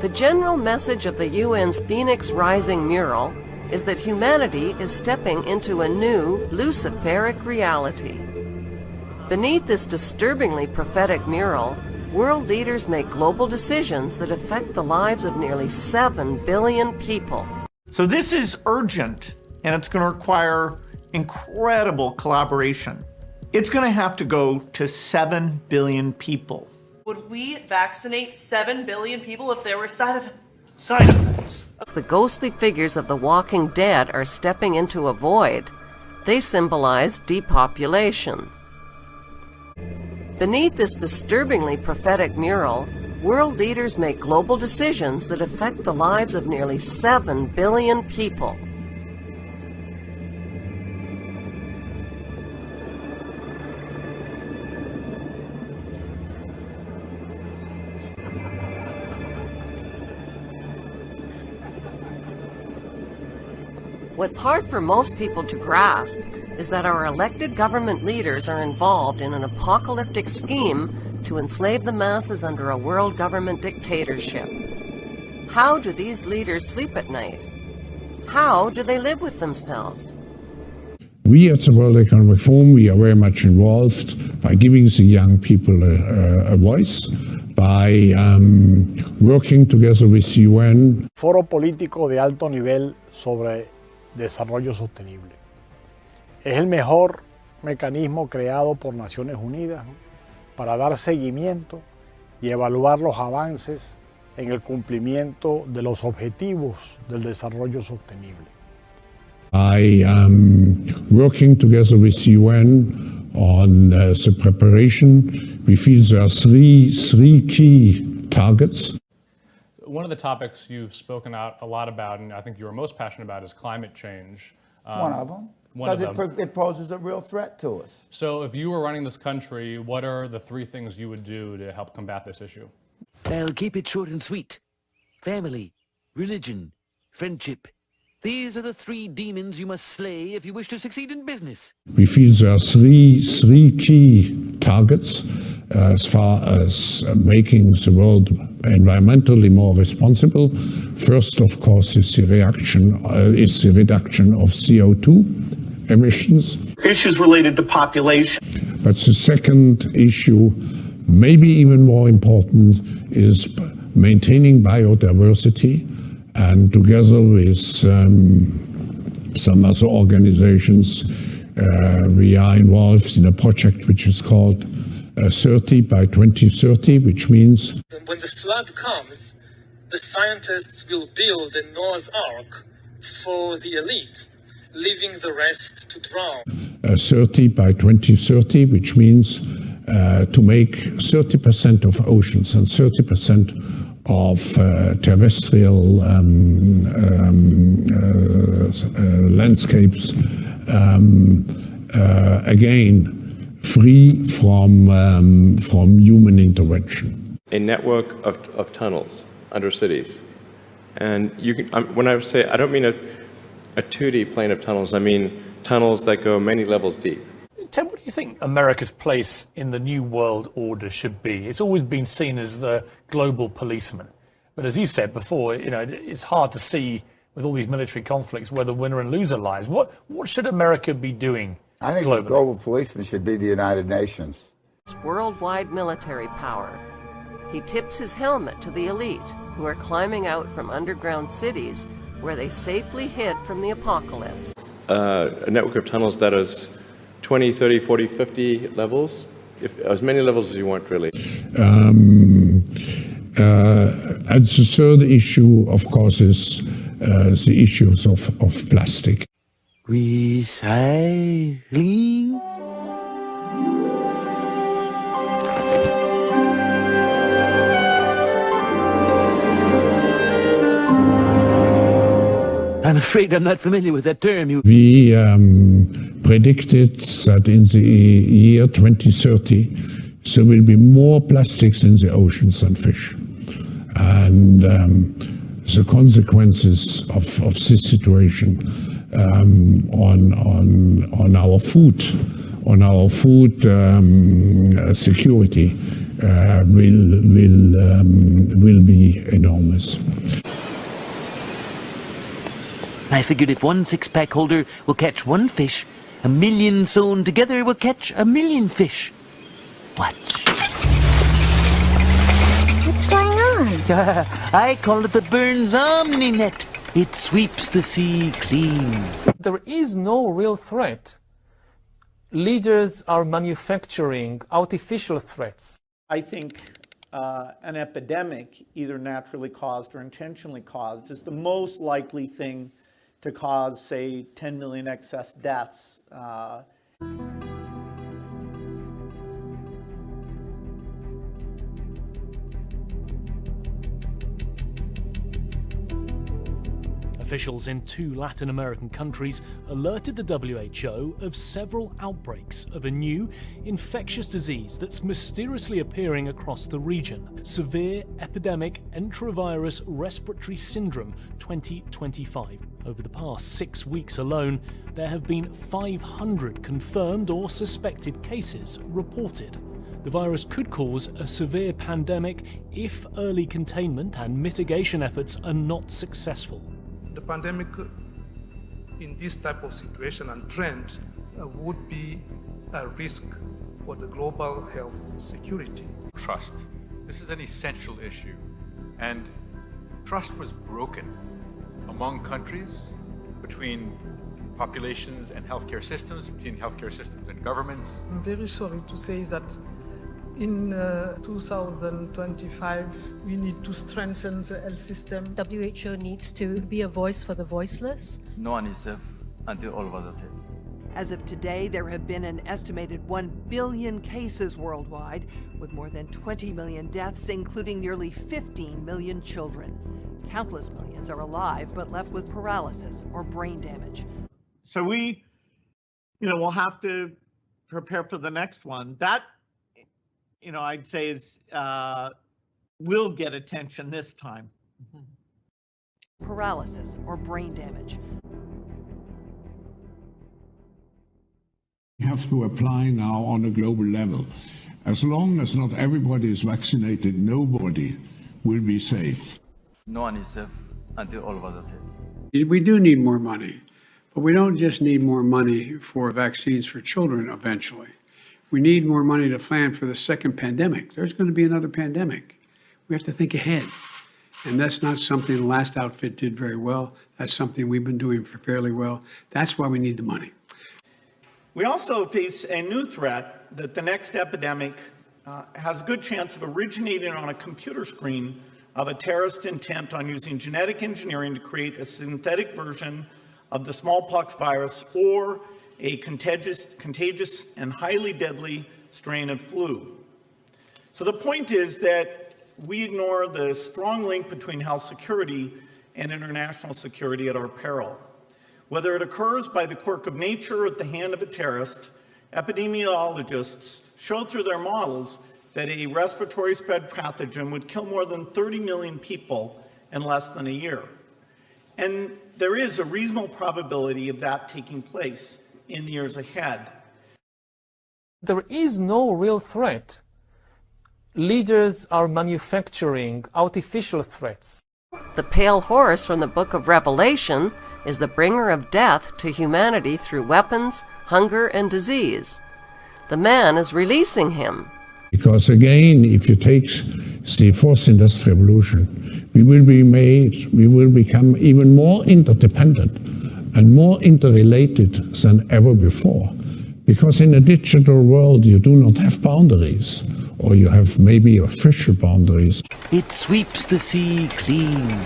The general message of the UN's Phoenix Rising mural is that humanity is stepping into a new, luciferic reality. Beneath this disturbingly prophetic mural, world leaders make global decisions that affect the lives of nearly 7 billion people. So this is urgent, and it's going to require incredible collaboration. It's going to have to go to 7 billion people. Would we vaccinate 7 billion people if there were side effects? Side effects. The ghostly figures of the walking dead are stepping into a void. They symbolize depopulation. Beneath this disturbingly prophetic mural, world leaders make global decisions that affect the lives of nearly 7 billion people. What's hard for most people to grasp is that our elected government leaders are involved in an apocalyptic scheme to enslave the masses under a world government dictatorship. How do these leaders sleep at night? How do they live with themselves? We at the World Economic Forum, we are very much involved by giving the young people a voice, by working together with UN. Foro político de alto nivel sobre desarrollo sostenible. Es el mejor mecanismo creado por Naciones Unidas, ¿no?, para dar seguimiento y evaluar los avances en el cumplimiento de los objetivos del desarrollo sostenible. I am working together with UN on the preparation. We feel there are three key targets. One of the topics you've spoken out a lot about, and I think you're most passionate about, is climate change. One of them, because it poses a real threat to us. So if you were running this country, what are the 3 things you would do to help combat this issue? I'll keep it short and sweet. Family, religion, friendship. These are the 3 demons you must slay if you wish to succeed in business. We feel there are three key targets as far as making the world environmentally more responsible. First, of course, is the reduction of CO2 emissions. Issues related to population. But the second issue, maybe even more important, is maintaining biodiversity. And together with some other organizations, we are involved in a project which is called 30 by 2030, which means when the flood comes, the scientists will build a Noah's Ark for the elite, leaving the rest to drown. 30 by 2030, which means to make 30% of oceans and 30% of terrestrial landscapes, again, free from human intervention. A network of tunnels under cities. And you can, when I say, I don't mean a 2D plane of tunnels, I mean tunnels that go many levels deep. Ted, what do you think America's place in the new world order should be? It's always been seen as the global policeman. But as you said before, you know, it's hard to see with all these military conflicts where the winner and loser lies. What should America be doing? I think globally? The global policeman should be the United Nations. It's worldwide military power. He tips his helmet to the elite, who are climbing out from underground cities where they safely hid from the apocalypse. A network of tunnels that is 20, 30, 40, 50 levels, as many levels as you want, really. And the third issue, of course, is the issues of plastic. Recycling? I'm afraid I'm not familiar with that term. We predicted that in the year 2030, there will be more plastics in the oceans than fish. And the consequences of this situation on our food security will be enormous. I figured if one six-pack holder will catch one fish, 1 million sewn together will catch 1 million fish. Watch. What's going on? I call it the Burns Omni-Net. It sweeps the sea clean. There is no real threat. Leaders are manufacturing artificial threats. I think an epidemic, either naturally caused or intentionally caused, is the most likely thing to cause, say, 10 million excess deaths. Officials in 2 Latin American countries alerted the WHO of several outbreaks of a new infectious disease that's mysteriously appearing across the region. Severe Epidemic Enterovirus Respiratory Syndrome 2025. Over the past 6 weeks alone, there have been 500 confirmed or suspected cases reported. The virus could cause a severe pandemic if early containment and mitigation efforts are not successful. The pandemic in this type of situation and trend would be a risk for the global health security. Trust. This is an essential issue, and trust was broken among countries, between populations and healthcare systems, between healthcare systems and governments. I'm very sorry to say that in 2025, we need to strengthen the health system. WHO needs to be a voice for the voiceless. No one is safe until all of us are safe. As of today, there have been an estimated 1 billion cases worldwide, with more than 20 million deaths, including nearly 15 million children. Countless millions are alive, but left with paralysis or brain damage. So we'll have to prepare for the next one. That, I'd say is will get attention this time. Paralysis or brain damage. We have to apply now on a global level. As long as not everybody is vaccinated, nobody will be safe. No one is safe until all of us are safe. We do need more money, but we don't just need more money for vaccines for children eventually. We need more money to plan for the second pandemic. There's going to be another pandemic. We have to think ahead. And that's not something the last outfit did very well. That's something we've been doing fairly well. That's why we need the money. We also face a new threat that the next epidemic has a good chance of originating on a computer screen of a terrorist intent on using genetic engineering to create a synthetic version of the smallpox virus or a contagious and highly deadly strain of flu. So the point is that we ignore the strong link between health security and international security at our peril. Whether it occurs by the quirk of nature or at the hand of a terrorist, epidemiologists showed through their models that a respiratory spread pathogen would kill more than 30 million people in less than a year. And there is a reasonable probability of that taking place in the years ahead. There is no real threat. Leaders are manufacturing artificial threats. The pale horse from the book of Revelation is the bringer of death to humanity through weapons, hunger, and disease. The man is releasing him. Because again, if you take the fourth industrial revolution, we will become even more interdependent and more interrelated than ever before. Because in a digital world, you do not have boundaries, or you have maybe official boundaries. It sweeps the sea clean.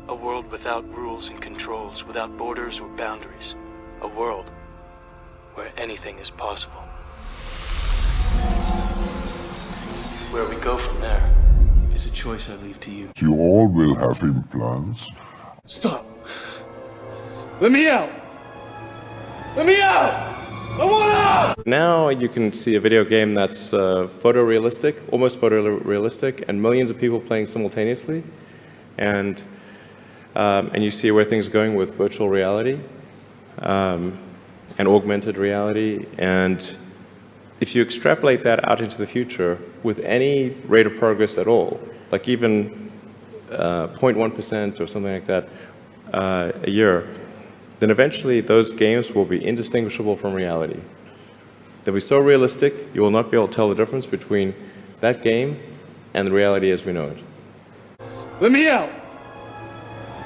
A world without rules and controls, without borders or boundaries. A world where anything is possible. Where we go from there is a choice I leave to you. You all will have implants. Stop! Let me out! Let me out! I want out! Now you can see a video game that's photorealistic, almost photorealistic, and millions of people playing simultaneously. And you see where things are going with virtual reality and augmented reality. And if you extrapolate that out into the future, with any rate of progress at all, like even 0.1% or something like that a year, then eventually those games will be indistinguishable from reality. They'll be so realistic, you will not be able to tell the difference between that game and the reality as we know it. Let me out!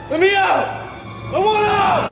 Let me out! I want out!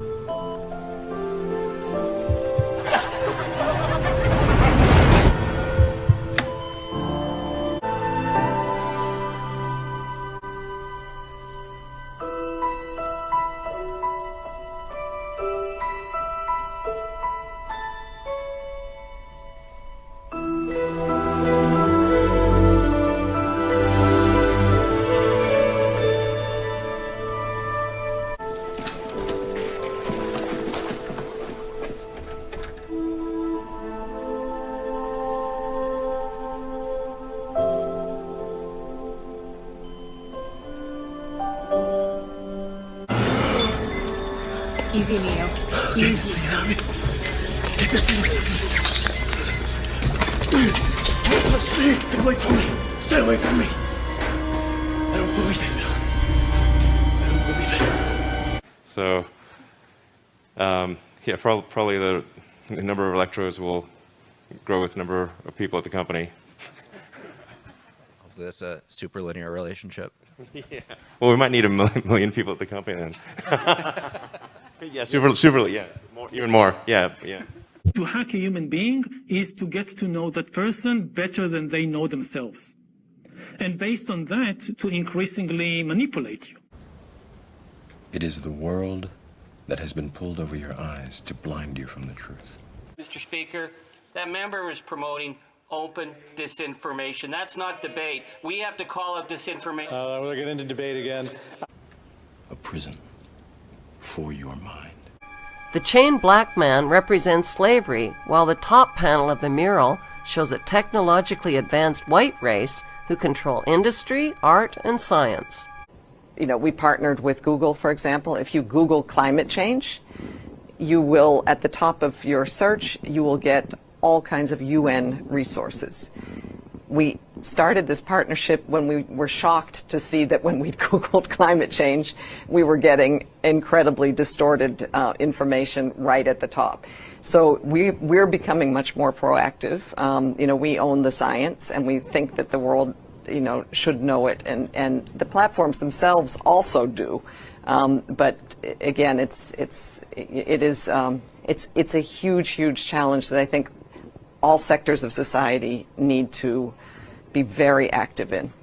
Easy, Neo. Easy. Get this thing away from me. Don't touch me. Get away from me. Stay away from me. I don't believe it. I don't believe it. So, yeah, probably the number of electrodes will grow with the number of people at the company. Hopefully that's a super linear relationship. Yeah. Well, we might need a million people at the company then. Yeah, super, yeah, even more, yeah. To hack a human being is to get to know that person better than they know themselves. And based on that, to increasingly manipulate you. It is the world that has been pulled over your eyes to blind you from the truth. Mr. Speaker, that member is promoting open disinformation. That's not debate. We have to call out disinformation. We'll get into debate again. A prison for your mind. The chained black man represents slavery, while the top panel of the mural shows a technologically advanced white race who control industry, art, and science. You know, we partnered with Google, for example. If you Google climate change, you will, at the top of your search, you will get all kinds of UN resources. We started this partnership when we were shocked to see that when we Googled climate change, we were getting incredibly distorted information right at the top. So we're becoming much more proactive. You know, we own the science, and we think that the world, you know, should know it, and the platforms themselves also do. But again, it's a huge challenge that I think all sectors of society need to be very active in.